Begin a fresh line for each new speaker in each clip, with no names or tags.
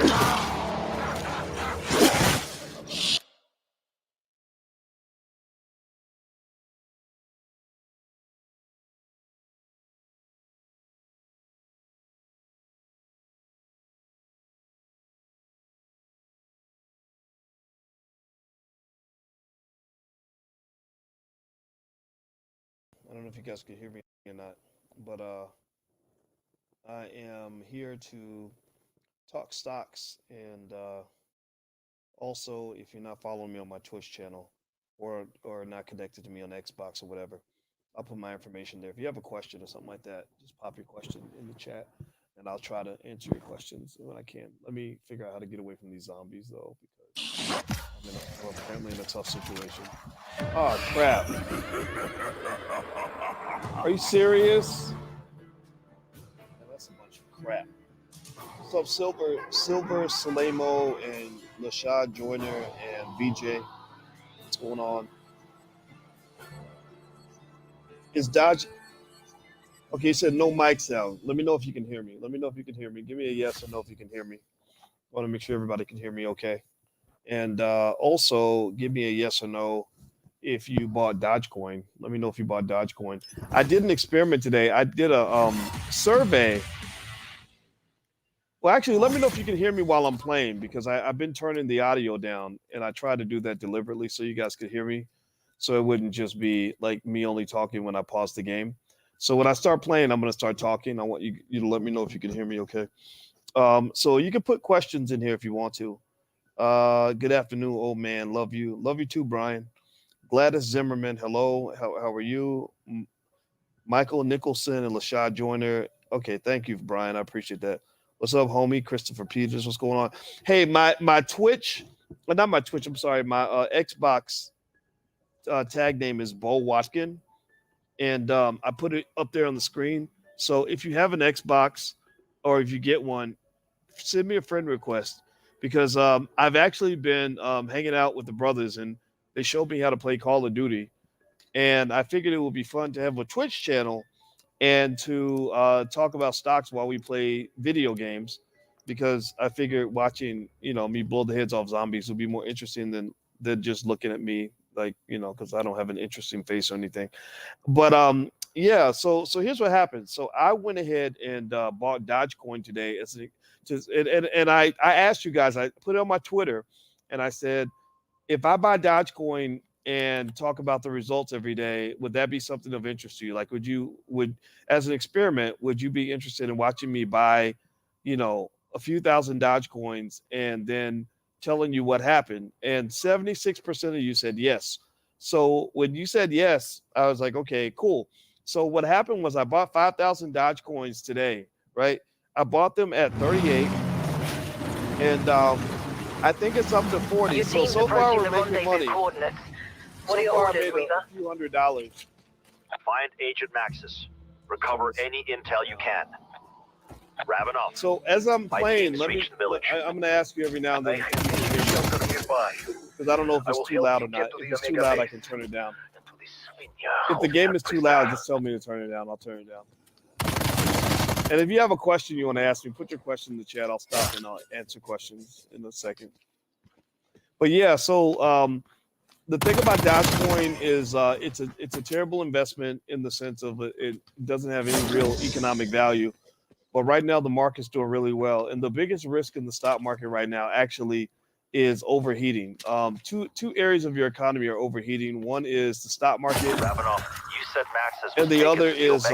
I don't know if you guys can hear me or not, but I am here to talk stocks, and also, if you're not following me on my Twitch channel or not connected to me on Xbox or whatever, I'll put my information there. If you have a question or something like that, just pop your question in the chat, and I'll try to answer your questions when I can. Let me figure out how to get away from these zombies though, because I'm apparently in a tough situation. Oh crap! Are you serious? Man, that's a bunch of crap. What's up, Silver, Salemo, and Lashad Joyner and VJ? What's going on? Is Dodge okay? You said no mic sound. Let me know if you can hear me. Let me know if you can hear me. Give me a yes or no if you can hear me. I want to make sure everybody can hear me okay. And also, give me a yes or no if you bought Dogecoin. Let me know if you bought Dogecoin. I did an experiment today. I did a survey. Well, actually, let me know if you can hear me while I'm playing, because I've been turning the audio down, and I tried to do that deliberately so you guys could hear me, so it wouldn't just be like me only talking when I pause the game. So when I start playing, I'm going to start talking. I want you to let me know if you can hear me okay. So you can put questions in here if you want to. Good afternoon, old man. Love you. Love you too, Brian. Gladys Zimmerman, hello. How are you? Michael Nicholson and Lashad Joyner. Okay, thank you, Brian. I appreciate that. What's up, homie? Christopher Peters, what's going on? Hey, my Twitch, not my Twitch, I'm sorry, my Xbox tag name is Bo Watkin, and I put it up there on the screen. So if you have an Xbox or if you get one, send me a friend request, because I've actually been hanging out with the brothers, and they showed me how to play Call of Duty, and I figured it would be fun to have a Twitch channel and to talk about stocks while we play video games, because I figured watching me blow the heads off zombies would be more interesting than just looking at me, like, because I don't have an interesting face or anything. But yeah, so here's what happened. So I went ahead and bought Dogecoin today and I asked you guys, I put it on my Twitter, and I said, if I buy Dogecoin and talk about the results every day, would that be something of interest to you? Like, would as an experiment, would you be interested in watching me buy, a few thousand Dogecoins and then telling you what happened? And 76% of you said yes. So when you said yes, I was like, okay, cool. So what happened was I bought 5,000 Dogecoins today, right? I bought them at 38, and I think it's up to 40. So far we're making money.
What are your orders, Weaver?
A few $100s.
Find Agent Maxis. Recover any intel you can. Wrapping up.
So as I'm playing, I'm going to ask you every now and then, because I don't know if it's too loud or not. If it's too loud, I can turn it down. If the game is too loud, just tell me to turn it down. I'll turn it down. And if you have a question you want to ask me, put your question in the chat. I'll stop and I'll answer questions in a second. But yeah, so the thing about Dogecoin is it's a terrible investment in the sense of it doesn't have any real economic value. But right now the market's doing really well, and the biggest risk in the stock market right now actually is overheating. Two areas of your economy are overheating. One is the stock market,
you said Maxis,
and the other is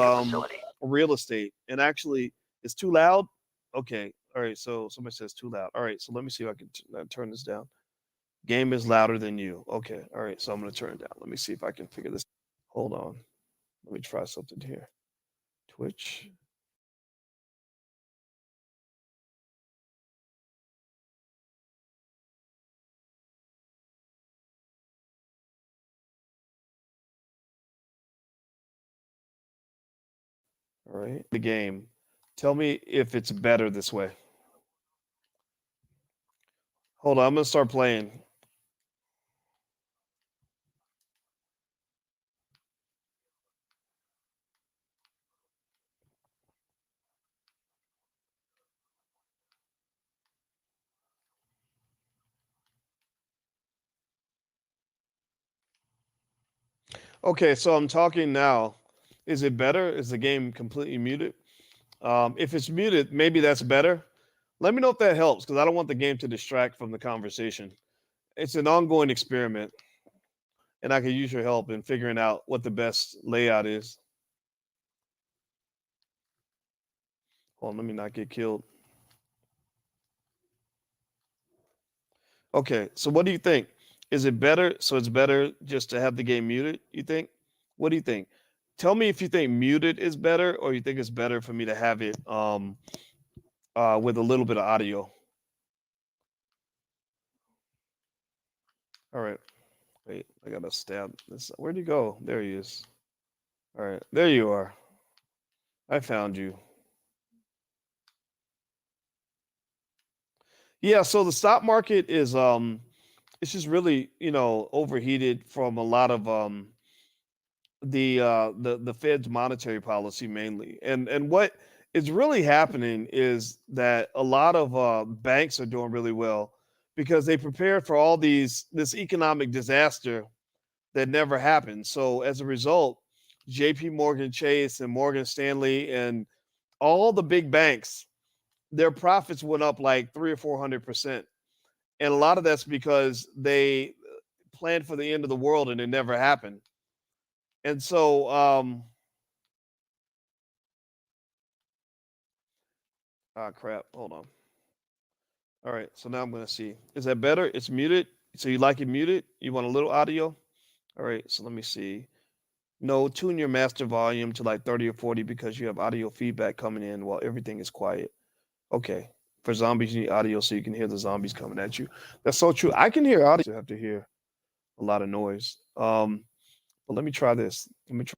real estate. And actually, it's too loud. Okay, all right. So somebody says too loud. All right, so let me see if I can turn this down. Game is louder than you. Okay, all right. So I'm gonna turn it down. Let me see if I can figure this. Hold on. Let me try something here. Twitch. All right. The game. Tell me if it's better this way. Hold on. I'm going to start playing. Okay, so I'm talking now. Is it better? Is the game completely muted? If it's muted, maybe that's better. Let me know if that helps because I don't want the game to distract from the conversation. It's an ongoing experiment, and I could use your help in figuring out what the best layout is. Hold on, let me not get killed. Okay, so what do you think? Is it better? So it's better just to have the game muted, you think? What do you think? Tell me if you think muted is better or you think it's better for me to have it with a little bit of audio. All right. Wait, I gotta stab this. Where'd you go? There he is. All right, there you are. I found you. Yeah, so the stock market is it's just really, overheated from a lot of the Fed's monetary policy mainly. And what is really happening is that a lot of banks are doing really well because they prepared for all this economic disaster that never happened. So as a result, JP Morgan Chase and Morgan Stanley and all the big banks, their profits went up like 300 or 400%. And a lot of that's because they planned for the end of the world and it never happened. And so crap. Hold on. All right. So now I'm gonna see. Is that better? It's muted. So you like it muted? You want a little audio? All right. So let me see. No, tune your master volume to like 30 or 40 because you have audio feedback coming in while everything is quiet. Okay. For zombies, you need audio so you can hear the zombies coming at you. That's so true. I can hear audio. You have to hear a lot of noise. But let me try this. Let me try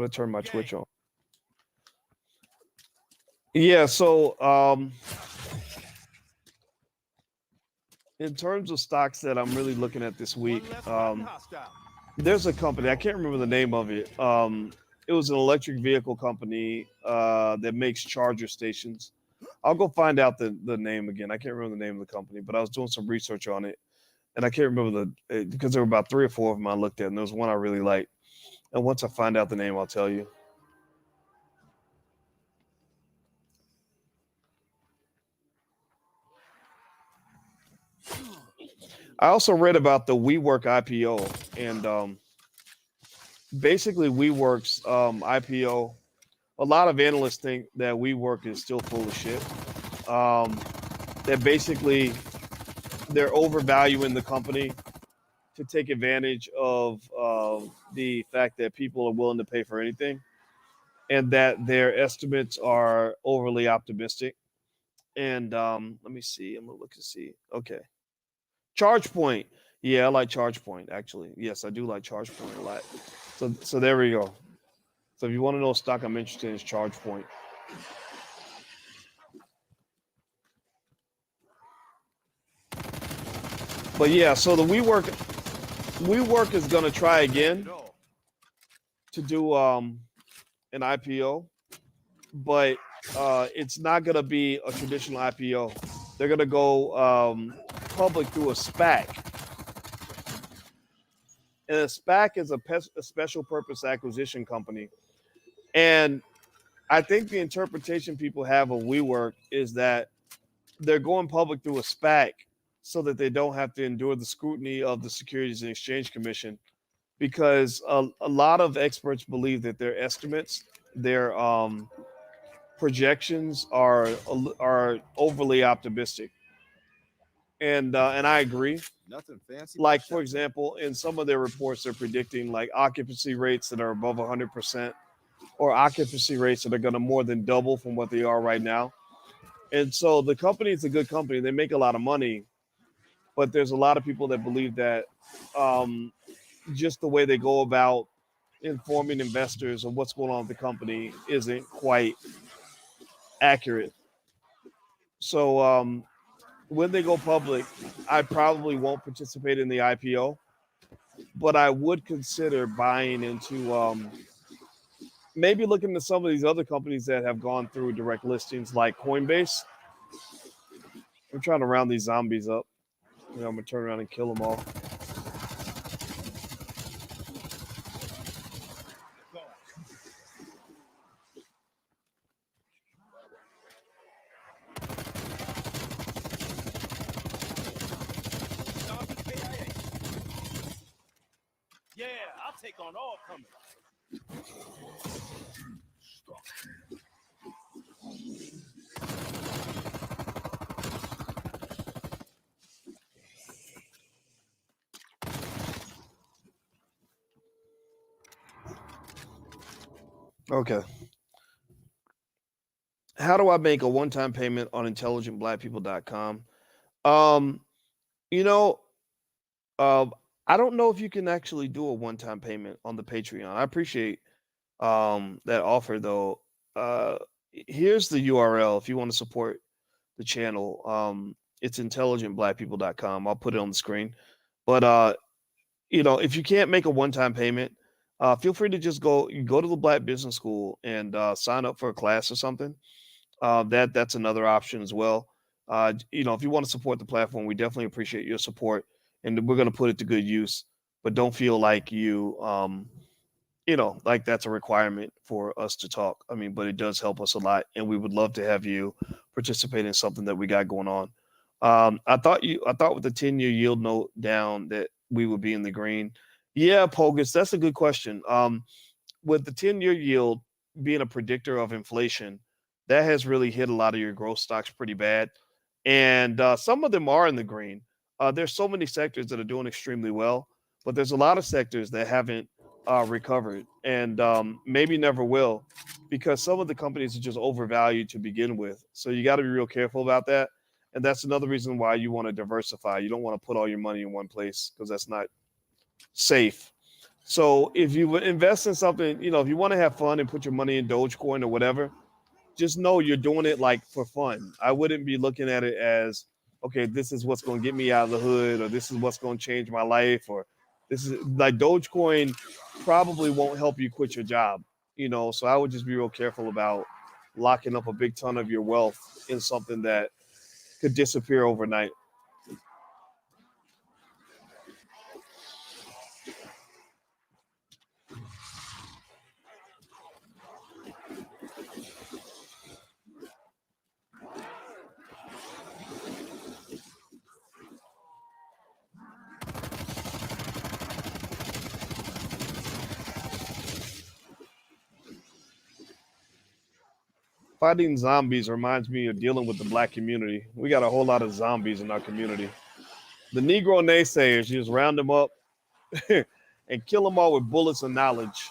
to turn my Twitch on. Yeah, so in terms of stocks that I'm really looking at this week, there's a company, I can't remember the name of it. It was an electric vehicle company that makes charger stations. I'll go find out the name again. I can't remember the name of the company, but I was doing some research on it. And I can't remember because there were about 3 or 4 of them I looked at, and there was one I really liked. And once I find out the name, I'll tell you. I also read about the WeWork IPO, and basically WeWork's IPO. A lot of analysts think that WeWork is still full of shit. That basically they're overvaluing the company to take advantage of the fact that people are willing to pay for anything, and that their estimates are overly optimistic. And let me see. I'm gonna look to see. Okay, ChargePoint. Yeah, I like ChargePoint actually. Yes, I do like ChargePoint a lot. So there we go. So if you want to know a stock I'm interested in is ChargePoint. But yeah, so the WeWork is gonna try again to do an IPO, but it's not gonna be a traditional IPO. They're gonna go public through a SPAC, and a SPAC is a special purpose acquisition company. And I think the interpretation people have of WeWork is that they're going public through a SPAC so that they don't have to endure the scrutiny of the Securities and Exchange Commission, because a lot of experts believe that their estimates, their projections are overly optimistic, and I agree.
Nothing fancy.
Like for example, in some of their reports, they're predicting like occupancy rates that are above 100%, or occupancy rates that are going to more than double from what they are right now. And so the company is a good company; they make a lot of money, but there's a lot of people that believe that just the way they go about informing investors of what's going on with the company isn't quite accurate. So when they go public, I probably won't participate in the IPO, but I would consider buying into maybe looking at some of these other companies that have gone through direct listings like Coinbase. I'm trying to round these zombies up. I'm gonna turn around and kill them all.
Yeah, I'll take on all comers.
Okay. How do I make a one-time payment on intelligentblackpeople.com? You know, uh, I don't know if you can actually do a one-time payment on the Patreon. I appreciate that offer though. Here's the URL if you want to support the channel. It's intelligentblackpeople.com. I'll put it on the screen. But if you can't make a one-time payment, feel free to just go to the Black Business School and sign up for a class or something. That's another option as well. If you want to support the platform, we definitely appreciate your support, and we're going to put it to good use. But don't feel like like that's a requirement for us to talk. I mean, but it does help us a lot, and we would love to have you participate in something that we got going on. I thought with the 10-year yield note down that we would be in the green. Yeah, Pogus, that's a good question. With the 10-year yield being a predictor of inflation, that has really hit a lot of your growth stocks pretty bad. And some of them are in the green. There's so many sectors that are doing extremely well, but there's a lot of sectors that haven't recovered and maybe never will because some of the companies are just overvalued to begin with. So you got to be real careful about that. And that's another reason why you want to diversify. You don't want to put all your money in one place because that's not safe. So if you invest in something, if you want to have fun and put your money in Dogecoin or whatever, just know you're doing it like for fun. I wouldn't be looking at it as, okay, this is what's going to get me out of the hood, or this is what's going to change my life, or this is like Dogecoin probably won't help you quit your job, So I would just be real careful about locking up a big ton of your wealth in something that could disappear overnight. Fighting zombies reminds me of dealing with the Black community. We got a whole lot of zombies in our community. The Negro naysayers, you just round them up and kill them all with bullets of knowledge.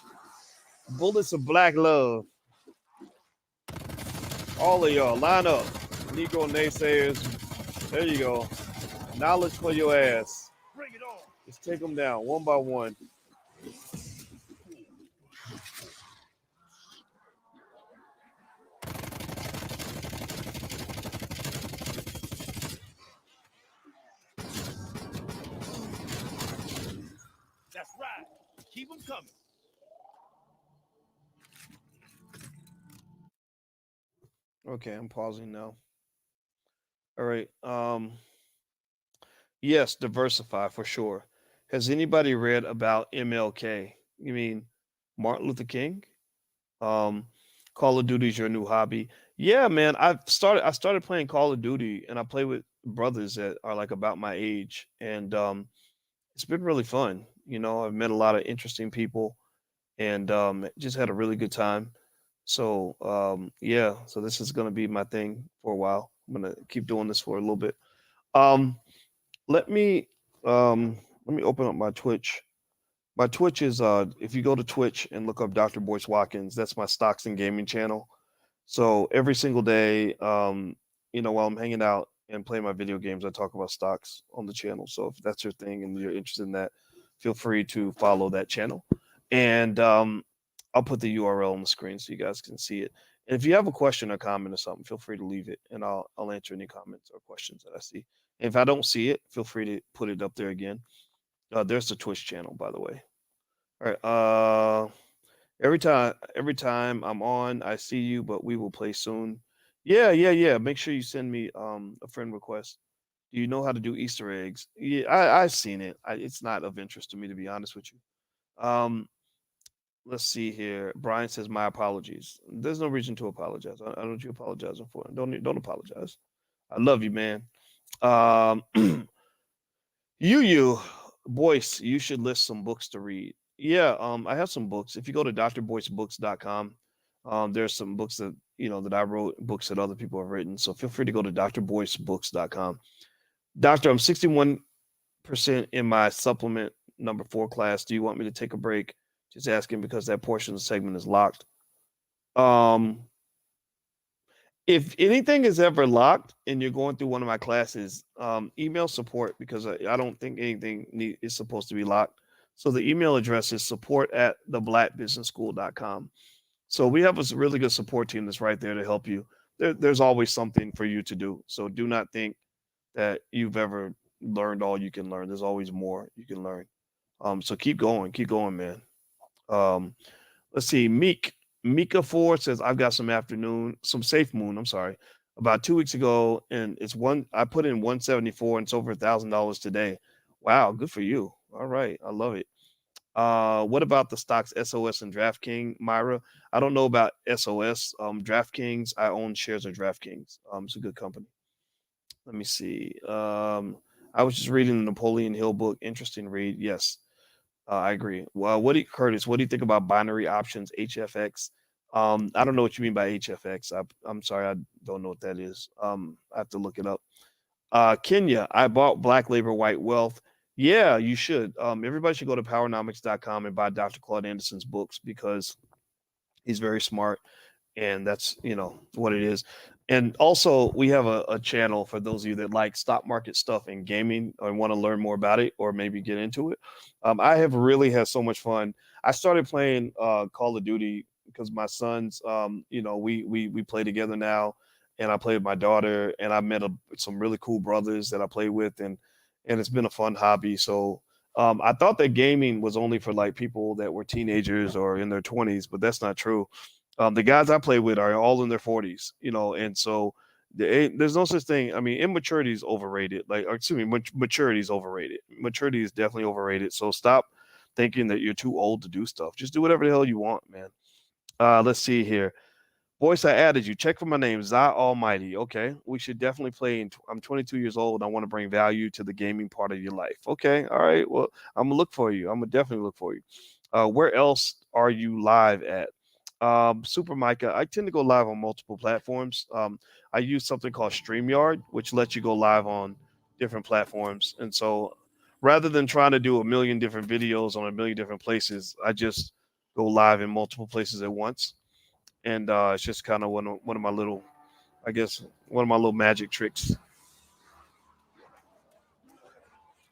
Bullets of Black love. All of y'all, line up. Negro naysayers. There you go. Knowledge for your ass.
Bring it on.
Let's take them down one by one.
That's right. Keep them coming.
Okay, I'm pausing now. All right. Yes, diversify for sure. Has anybody read about MLK? You mean Martin Luther King? Call of Duty is your new hobby. Yeah, man. I started playing Call of Duty and I play with brothers that are like about my age. And it's been really fun. I've met a lot of interesting people and just had a really good time. So yeah, so this is gonna be my thing for a while. I'm gonna keep doing this for a little bit. Um, let me open up my Twitch. My Twitch is if you go to Twitch and look up Dr. Boyce Watkins, that's my stocks and gaming channel. So every single day, while I'm hanging out and playing my video games, I talk about stocks on the channel. So if that's your thing and you're interested in that, feel free to follow that channel. And I'll put the URL on the screen so you guys can see it. And if you have a question or comment or something, feel free to leave it, and I'll answer any comments or questions that I see. And if I don't see it, feel free to put it up there again. There's the Twitch channel, by the way. All right. Every time I'm on, I see you, but we will play soon. Yeah. Make sure you send me a friend request. Do you know how to do Easter eggs? Yeah, I've seen it. It's not of interest to me, to be honest with you. Let's see here. Brian says, "My apologies." There's no reason to apologize. I don't you apologizing for it. Don't apologize. I love you, man. You, Boyce, you should list some books to read. Yeah, I have some books. If you go to DrBoyceBooks.com, there's some books that that I wrote, books that other people have written. So feel free to go to DrBoyceBooks.com. Doctor, I'm 61% in my supplement number 4 class. Do you want me to take a break? Just asking because that portion of the segment is locked. If anything is ever locked and you're going through one of my classes, email support, because I don't think anything is supposed to be locked. So the email address is support@theblackbusinessschool.com. So we have a really good support team that's right there to help you. There's always something for you to do. So do not think that you've ever learned all you can learn. There's always more you can learn. So keep going, man. Let's see. Mika 4 says, I've got some safe moon. I'm sorry. About 2 weeks ago, and I put in 174 and it's over $1,000 today. Wow, good for you. All right, I love it. What about the stocks SOS and DraftKings, Myra? I don't know about SOS. DraftKings, I own shares of DraftKings. It's a good company. Let me see. I was just reading the Napoleon Hill book. Interesting read. Yes. I agree. Well, Curtis, what do you think about binary options, HFX? I don't know what you mean by HFX. I'm sorry, I don't know what that is. I have to look it up. Kenya, I bought Black Labor White Wealth. Yeah, you should. Everybody should go to powernomics.com and buy Dr. Claude Anderson's books because he's very smart, and that's what it is. And also, we have a channel for those of you that like stock market stuff and gaming or want to learn more about it or maybe get into it. I have really had so much fun. I started playing Call of Duty because my sons, we play together now, and I play with my daughter, and I met some really cool brothers that I play with, and it's been a fun hobby. So I thought that gaming was only for like people that were teenagers or in their 20s, but that's not true. The guys I play with are all in their 40s, and so there's no such thing. I mean, immaturity is overrated. Maturity is overrated. Maturity is definitely overrated. So stop thinking that you're too old to do stuff. Just do whatever the hell you want, man. Let's see here. Boyce, I added you. Check for my name, Zah Almighty. Okay, we should definitely play. I'm 22 years old. I want to bring value to the gaming part of your life. Okay, all right. Well, I'm gonna look for you. I'm gonna definitely look for you. Where else are you live at? Super Micah, I tend to go live on multiple platforms. I use something called StreamYard, which lets you go live on different platforms. And so rather than trying to do a million different videos on a million different places, I just go live in multiple places at once. And it's just kind of one of my little magic tricks.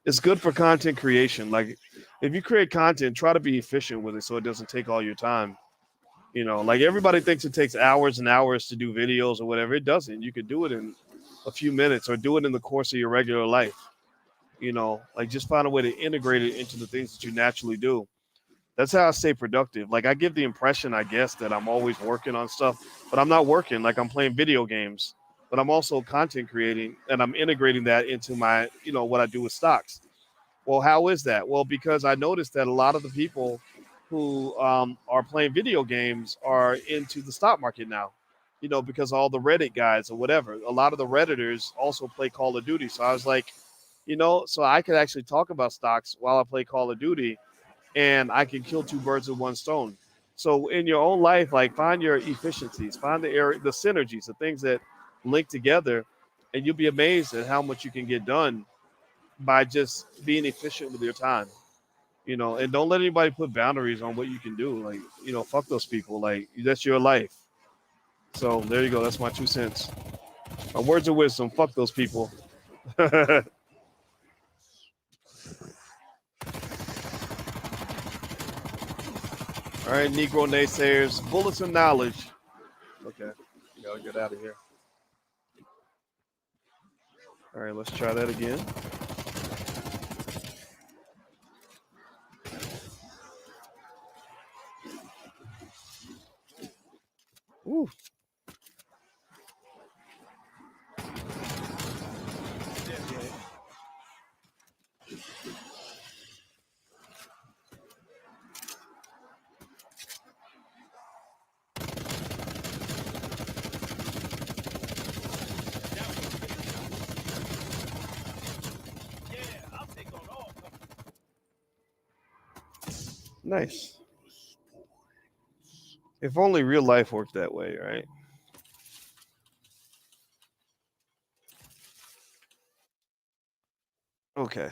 It's good for content creation. Like if you create content, try to be efficient with it so it doesn't take all your time. Like everybody thinks it takes hours and hours to do videos or whatever. It doesn't. You could do it in a few minutes or do it in the course of your regular life. Like just find a way to integrate it into the things that you naturally do. That's how I stay productive. Like I give the impression, I guess, that I'm always working on stuff, but I'm not working. Like I'm playing video games, but I'm also content creating and I'm integrating that into my, what I do with stocks. Well, how is that? Well, because I noticed that a lot of the people who are playing video games are into the stock market now, because all the Reddit guys or whatever, a lot of the Redditors also play Call of Duty. So I was like, so I could actually talk about stocks while I play Call of Duty and I can kill two birds with one stone. So in your own life, like find your efficiencies, find the synergies, the things that link together, and you'll be amazed at how much you can get done by just being efficient with your time. And don't let anybody put boundaries on what you can do. Like, fuck those people. Like, that's your life. So there you go. That's my 2 cents. My words of wisdom. Fuck those people. All right, Negro naysayers. Bullets of knowledge. Okay. go. Get out of here. All right, let's try that again. Ooh. Nice. If only real life worked that way, right? Okay.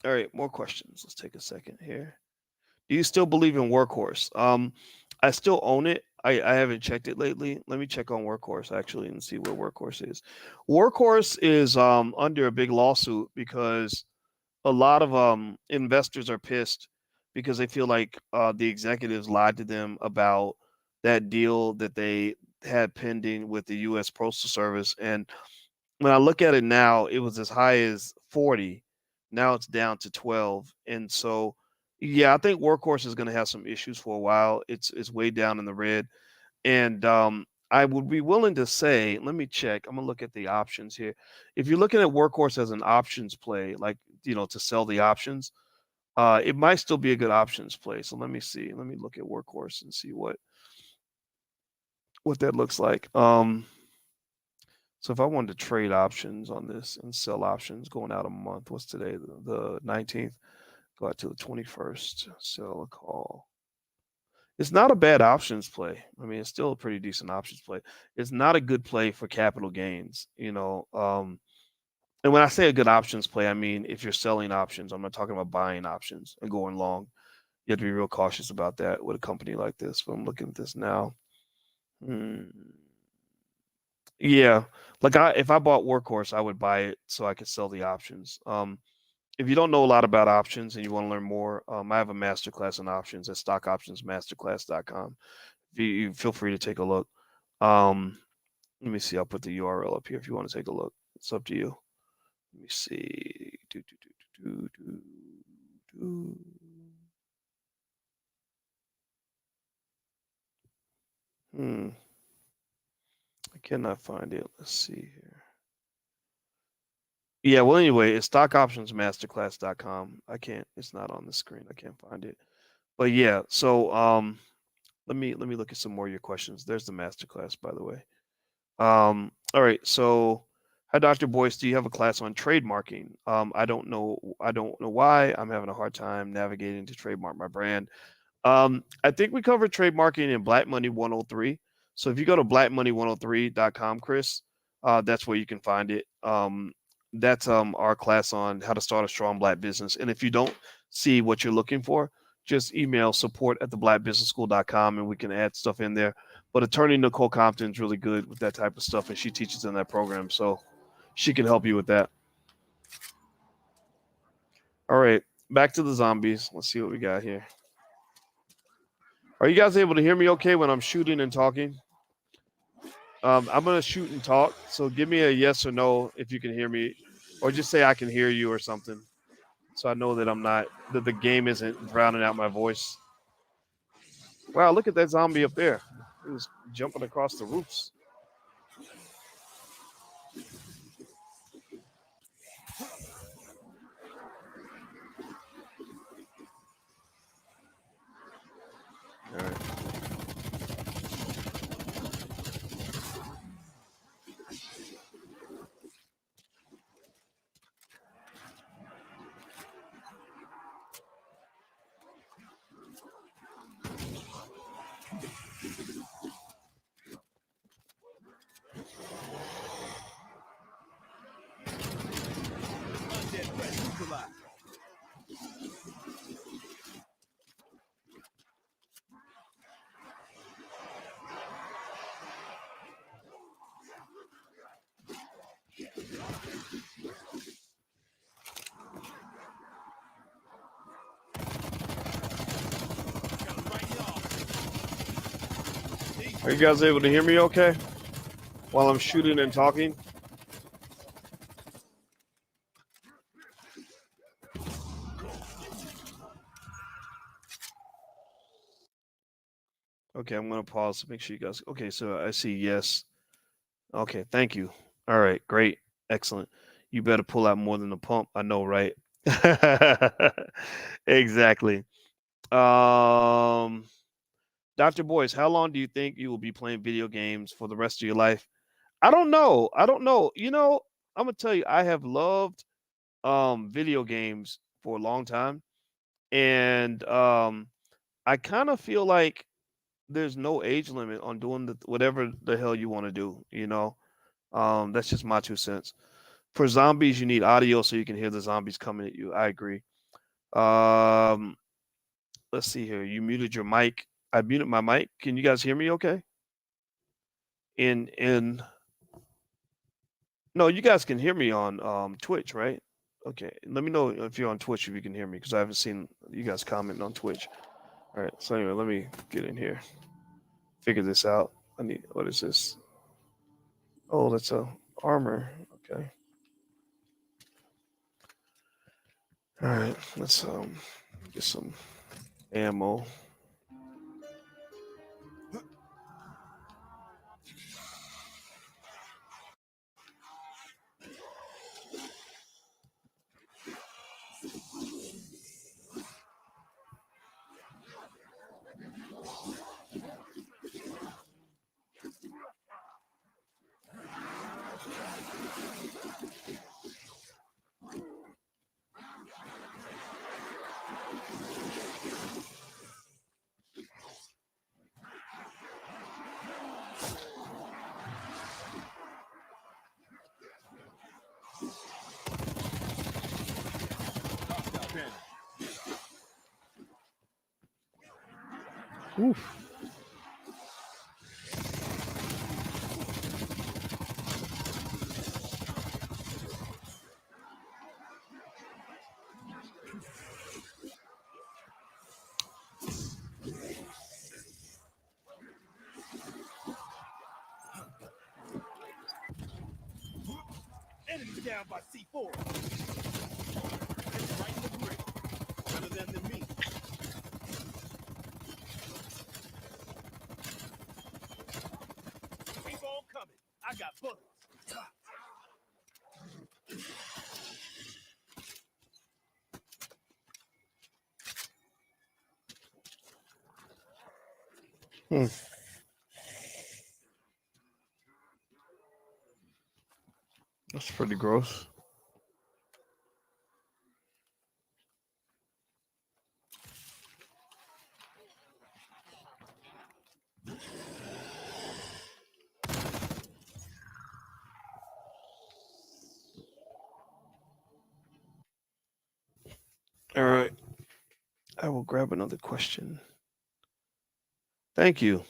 All right, more questions. Let's take a second here. Do you still believe in Workhorse? I still own it. I haven't checked it lately. Let me check on Workhorse actually and see where Workhorse is. Workhorse is under a big lawsuit because a lot of investors are pissed because they feel like the executives lied to them about that deal that they had pending with the U.S. Postal Service. And when I look at it now, it was as high as 40. Now it's down to 12. And so, yeah, I think Workhorse is going to have some issues for a while. It's way down in the red. And I would be willing to say, let me check. I'm going to look at the options here. If you're looking at Workhorse as an options play, like, to sell the options, it might still be a good options play. So let me see. Let me look at Workhorse and see what that looks like. So if I wanted to trade options on this and sell options going out a month, what's today? The 19th. Go out to the 21st. Sell a call. It's not a bad options play. I mean, it's still a pretty decent options play. It's not a good play for capital gains, And when I say a good options play, I mean if you're selling options. I'm not talking about buying options and going long. You have to be real cautious about that with a company like this. But I'm looking at this now. Yeah, like if I bought Workhorse, I would buy it so I could sell the options. If you don't know a lot about options and you want to learn more, I have a masterclass on options at stockoptionsmasterclass.com. You feel free to take a look. Let me see. I'll put the URL up here if you want to take a look. It's up to you. Let me see. I cannot find it. Let's see here. Yeah, well, anyway, it's stockoptionsmasterclass.com. It's not on the screen. I can't find it. But yeah, so let me look at some more of your questions. There's the masterclass, by the way. All right, so hi, Dr. Boyce. Do you have a class on trademarking? I don't know why. I'm having a hard time navigating to trademark my brand. I think we covered trademarking in Black Money 103. So if you go to blackmoney103.com, Chris, that's where you can find it. That's our class on how to start a strong Black business. And if you don't see what you're looking for, just email support@theblackbusinessschool.com and we can add stuff in there. But attorney Nicole Compton is really good with that type of stuff, and she teaches in that program, so she can help you with that. All right, back to the zombies. Let's see what we got here. Are you guys able to hear me okay when I'm shooting and talking? I'm going to shoot and talk, so give me a yes or no if you can hear me, or just say I can hear you or something, so I know that that the game isn't drowning out my voice. Wow, look at that zombie up there. He was jumping across the roofs. All right. Are you guys able to hear me okay? while I'm shooting and talking? Okay, I'm going to pause to make sure you guys. Okay, so I see yes. Okay, thank you. All right, great. Excellent. You better pull out more than the pump. I know, right? Exactly. Dr. Boyce, how long do you think you will be playing video games for the rest of your life? I don't know. I don't know. I'm gonna tell you, I have loved video games for a long time. And I kind of feel like there's no age limit on doing whatever the hell you want to do. That's just my 2 cents. For zombies, you need audio so you can hear the zombies coming at you. I agree. Um, let's see here. You muted your mic. I muted my mic. Can you guys hear me okay? In No, you guys can hear me on Twitch, right? Okay. Let me know if you're on Twitch if you can hear me because I haven't seen you guys commenting on Twitch. All right. So anyway, let me get in here. Figure this out. What is this? Oh, that's a armor. Okay. All right. Let's get some ammo. Oof.
Enemy down by C4. It's right in the brick. Better than me. Keep on coming. I got bullets.
Hmm. That's pretty gross. All right. I will grab another question. Thank you.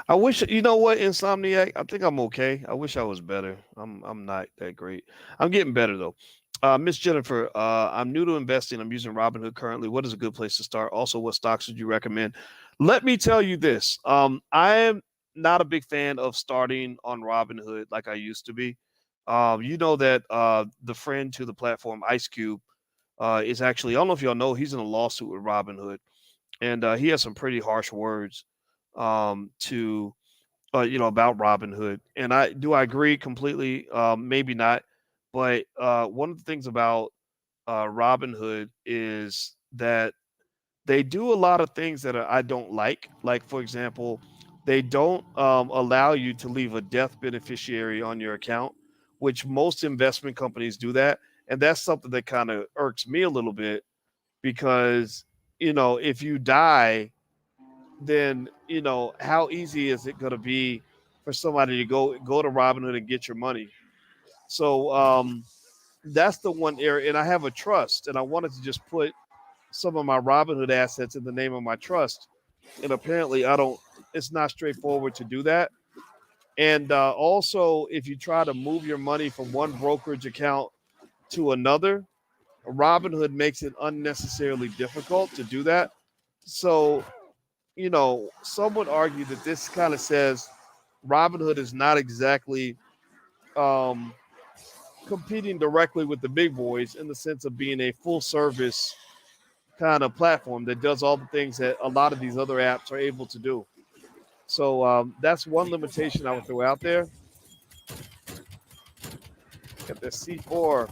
I wish you know what, Insomniac. I think I'm okay. I wish I was better. I'm not that great. I'm getting better though. Miss Jennifer, I'm new to investing. I'm using Robinhood currently. What is a good place to start? Also, what stocks would you recommend? Let me tell you this. I am not a big fan of starting on Robinhood like I used to be. You know that the friend to the platform, Ice Cube, is actually, I don't know if y'all know, he's in a lawsuit with Robinhood. And he has some pretty harsh words to about Robinhood. And I agree completely. Maybe not, but one of the things about Robinhood is that they do a lot of things that I don't like. Like for example, they don't allow you to leave a death beneficiary on your account, which most investment companies do that, and that's something that kind of irks me a little bit because if you die, then how easy is it going to be for somebody to go to Robinhood and get your money? So that's the one area. And I have a trust, and I wanted to just put some of my Robinhood assets in the name of my trust, and apparently I don't. It's not straightforward to do that. And also, if you try to move your money from one brokerage account to another, Robinhood makes it unnecessarily difficult to do that. So some would argue that this kind of says Robinhood is not exactly competing directly with the big boys in the sense of being a full service kind of platform that does all the things that a lot of these other apps are able to do. So that's one limitation I would throw out there. Got this C4.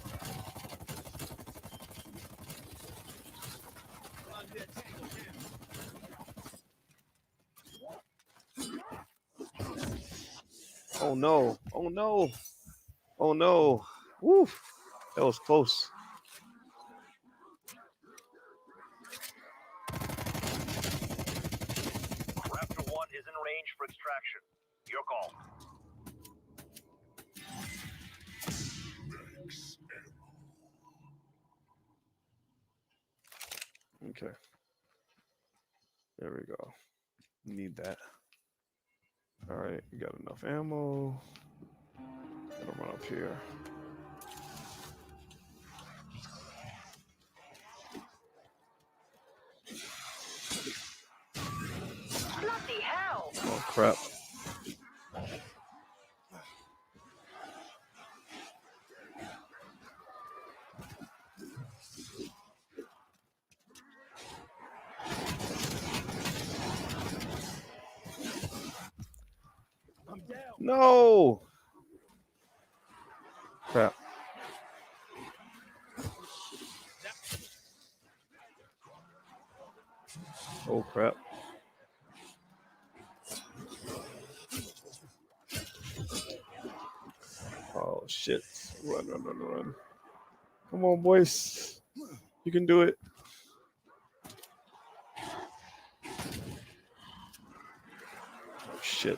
Oh no. Oh no. Oh no. Woo. That was close.
Raptor 1 is in range for extraction. Your call.
Okay. There we go. Need that. All right. We got enough ammo. Gotta run up here.
Bloody hell!
Oh crap.
I'm down.
No. Crap. Oh crap. Oh shit. Run, run, run, run. Come on, Boyce. You can do it. Oh shit.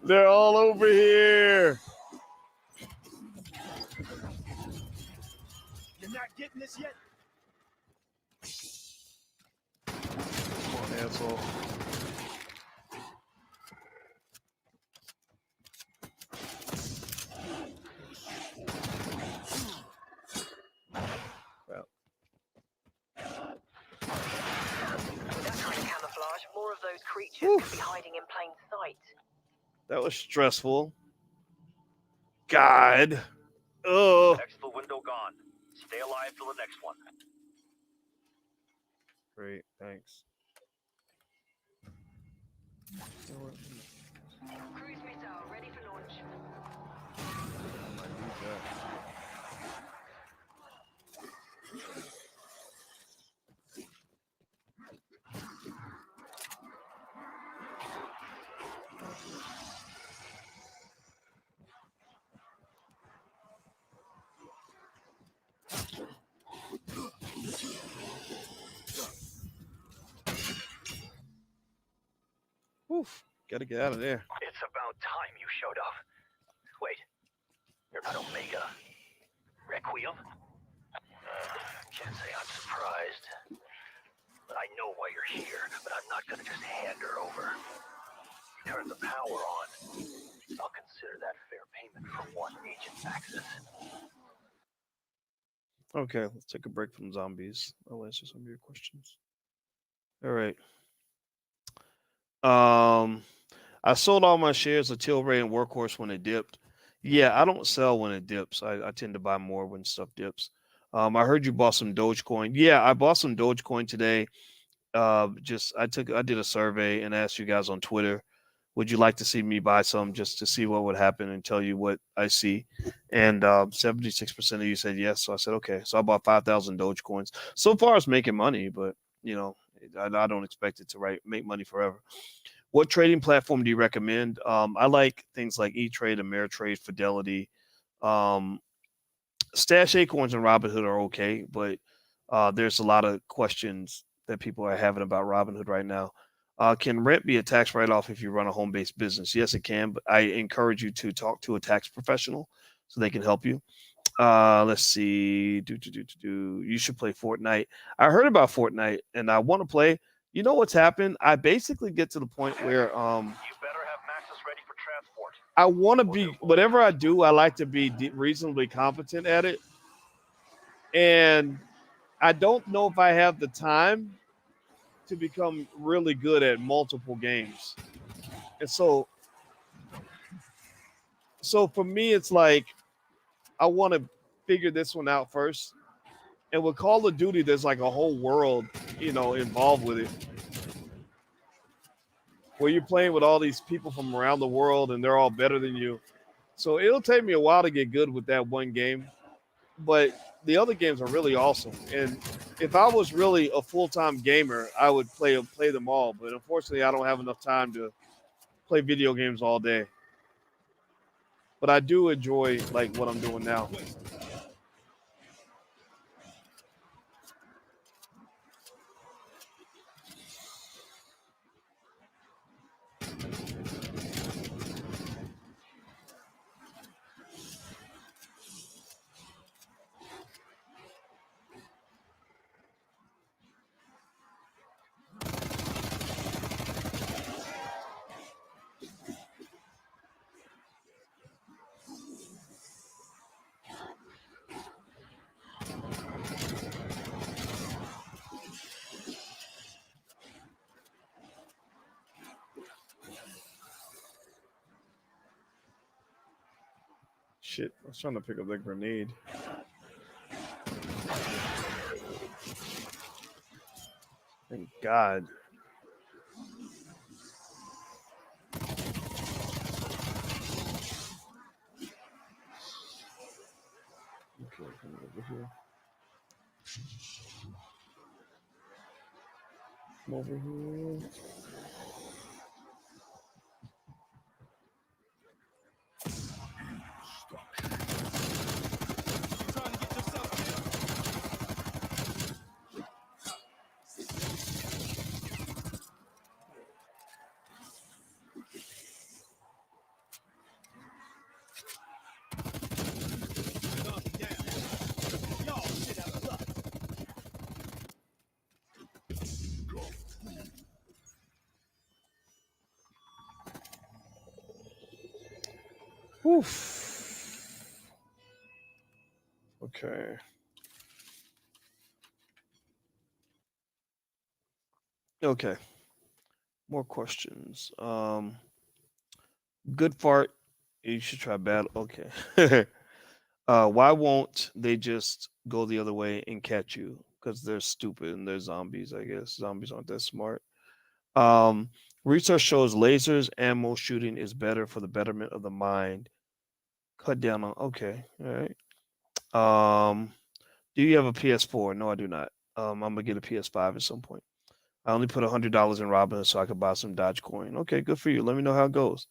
They're all over here.
You're not getting this yet?
Come on, asshole. Well,
With that kind of camouflage, more of those creatures could be hiding in plain sight.
that was stressful. God. Oh.
Exfil window gone. Stay alive till the next one.
Great. Thanks.
Cruise missile ready for launch.
I might need that. Oof. Gotta get out of there.
It's about time you showed up. Wait, you're not Omega. Requiem? Can't say I'm surprised. But I know why you're here, but I'm not gonna just hand her over. You turn the power on. I'll consider that fair payment for one agent access.
Okay, let's take a break from zombies. I'll answer some of your questions. All right. I sold all my shares of Tilray and Workhorse when it dipped. Yeah, I don't sell when it dips. I tend to buy more when stuff dips. I heard you bought some Dogecoin. Yeah, I bought some Dogecoin today. I did a survey and asked you guys on Twitter, would you like to see me buy some just to see what would happen and tell you what I see? And 76% of you said yes. So I said, okay. So I bought 5,000 Dogecoins. So far it's making money, but you know, I don't expect it to make money forever. What trading platform do you recommend? I like things like E-Trade, Ameritrade, Fidelity. Stash Acorns and Robinhood are okay, but there's a lot of questions that people are having about Robinhood right now. Can rent be a tax write-off if you run a home-based business? Yes, it can, but I encourage you to talk to a tax professional so they can help you. Let's see. You should play Fortnite. I heard about Fortnite and I want to play. You know what's happened? I basically get to the point where
You better have Maxis ready for transport.
I want to be, whatever I do, I like to be reasonably competent at it. And I don't know if I have the time to become really good at multiple games. And so for me, it's like I want to figure this one out first. And with Call of Duty, there's like a whole world, involved with it, where you're playing with all these people from around the world and they're all better than you. So it'll take me a while to get good with that one game. But the other games are really awesome. And if I was really a full-time gamer, I would play them all. But unfortunately, I don't have enough time to play video games all day. But I do enjoy like what I'm doing now. Shit, I was trying to pick up that grenade. Thank God. Okay, come over here. Come over here.
Trying to get yourself knock it down. Y'all shit out of luck.
Oof. Okay. Okay. More questions. Good fart. You should try battle. Okay. Why won't they just go the other way and catch you? Because they're stupid and they're zombies, I guess. Zombies aren't that smart. Um, Research shows lasers ammo shooting is better for the betterment of the mind. Cut down on. Okay. All right. Do you have a PS4? No, I do not. I'm gonna get a PS5 at some point. I only put $100 in Robinhood so I could buy some Dogecoin. Okay, good for you. Let me know how it goes.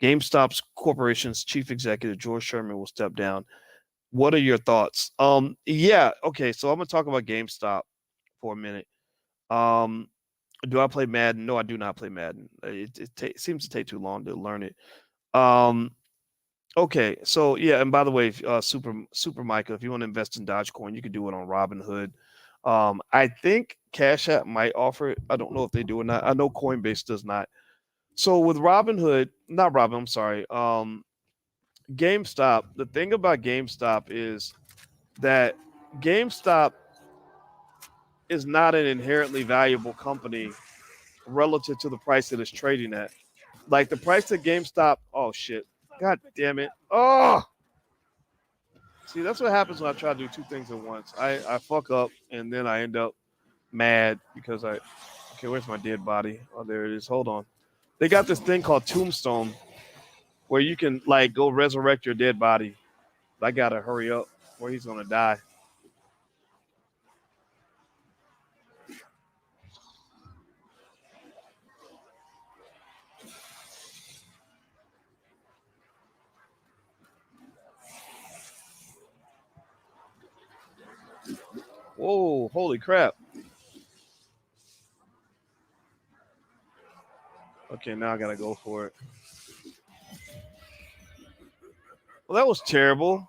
GameStop's corporation's chief executive George Sherman will step down. What are your thoughts? Yeah, okay. So I'm gonna talk about GameStop for a minute. Um, do I play Madden? No, I do not play Madden. It seems to take too long to learn it. Um, okay, so yeah, and by the way, Super Micah, if you want to invest in Dogecoin, you can do it on Robinhood. I think Cash App might offer it. I don't know if they do or not. I know Coinbase does not. So with Robinhood, not Robin, I'm sorry. GameStop. The thing about GameStop is that GameStop is not an inherently valuable company relative to the price that it's trading at. Like the price of GameStop. Oh shit! God damn it! Oh. See, that's what happens when I try to do two things at once. I fuck up and then I end up mad because okay, where's my dead body? Oh, there it is. Hold on. They got this thing called Tombstone where you can like go resurrect your dead body. But I gotta hurry up or he's gonna die. Whoa, holy crap. Okay, now I gotta go for it. Well, that was terrible.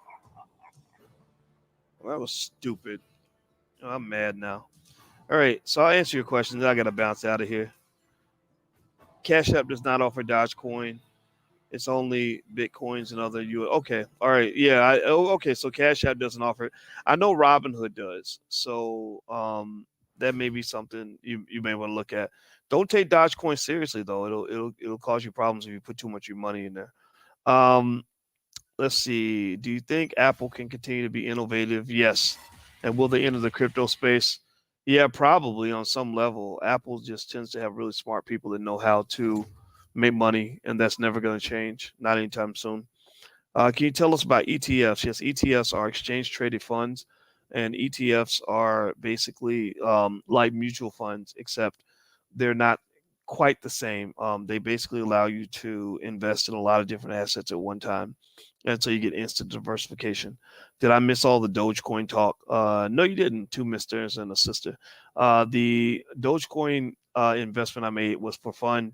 Well, that was stupid. Oh, I'm mad now. All right, so I'll answer your questions. I gotta bounce out of here. Cash App does not offer Dogecoin. It's only Bitcoins and other you. Okay, all right, yeah. Okay, so Cash App doesn't offer it. I know Robinhood does. So that may be something you may want to look at. Don't take Dogecoin seriously though. It'll cause you problems if you put too much of your money in there. Um, let's see. Do you think Apple can continue to be innovative? Yes. And will they enter the crypto space? Yeah, probably on some level. Apple just tends to have really smart people that know how to make money, and that's never going to change, not anytime soon. Can you tell us about ETFs? Yes, ETFs are exchange traded funds, and ETFs are basically like mutual funds, except they're not quite the same. They basically allow you to invest in a lot of different assets at one time, and so you get instant diversification. Did I miss all the Dogecoin talk? No, you didn't. Two misters and a sister. The Dogecoin investment I made was for fun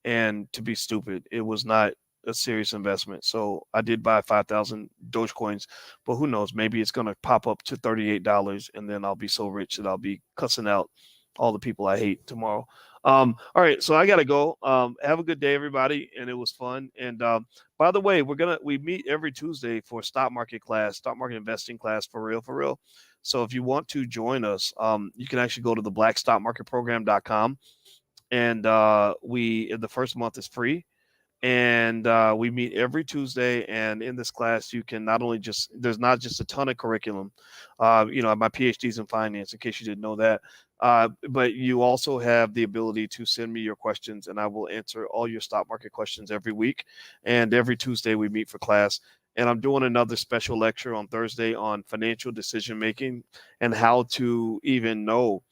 and to be stupid. It was not a serious investment. So I did buy 5,000 Dogecoins, but who knows? Maybe it's going to pop up to $38 and then I'll be so rich that I'll be cussing out all the people I hate tomorrow. All right, so I gotta go. Have a good day, everybody, and it was fun. And by the way, we meet every Tuesday for stock market class, stock market investing class for real, for real. So if you want to join us, you can actually go to the blackstockmarketprogram.com, and the first month is free, and we meet every Tuesday. And in this class, you can not only there's not just a ton of curriculum. My PhD's in finance, in case you didn't know that. But you also have the ability to send me your questions, and I will answer all your stock market questions every week. And every Tuesday we meet for class. And I'm doing another special lecture on Thursday on financial decision making and how to even know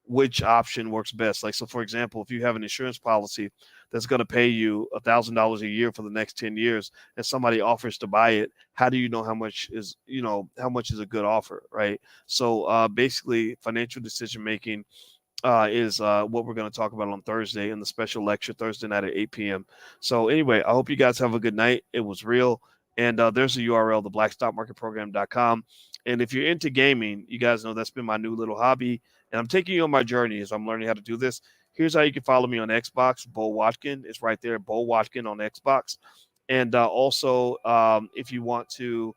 which option works best. Like, so for example, if you have an insurance policy that's going to pay you $1,000 a year for the next 10 years and somebody offers to buy it, how do you know how much is a good offer, right? So basically financial decision making is what we're going to talk about on Thursday in the special lecture Thursday night at 8 p.m. So anyway, I hope you guys have a good night. It was real. And there's a URL, the blackstockmarketprogram.com. And if you're into gaming, you guys know that's been my new little hobby. And I'm taking you on my journey as I'm learning how to do this. Here's how you can follow me on Xbox, Bo Watkin. It's right there, Bo Watkin on Xbox. And also, if you want to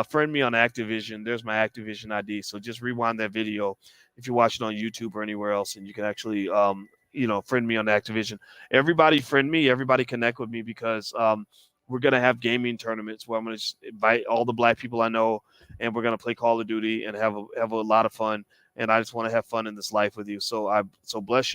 friend me on Activision, there's my Activision ID. So just rewind that video if you watch it on YouTube or anywhere else, and you can actually, friend me on Activision. Everybody friend me. Everybody connect with me because we're going to have gaming tournaments where I'm going to just invite all the black people I know, and we're going to play Call of Duty and have a lot of fun. And I just want to have fun in this life with you. So bless you.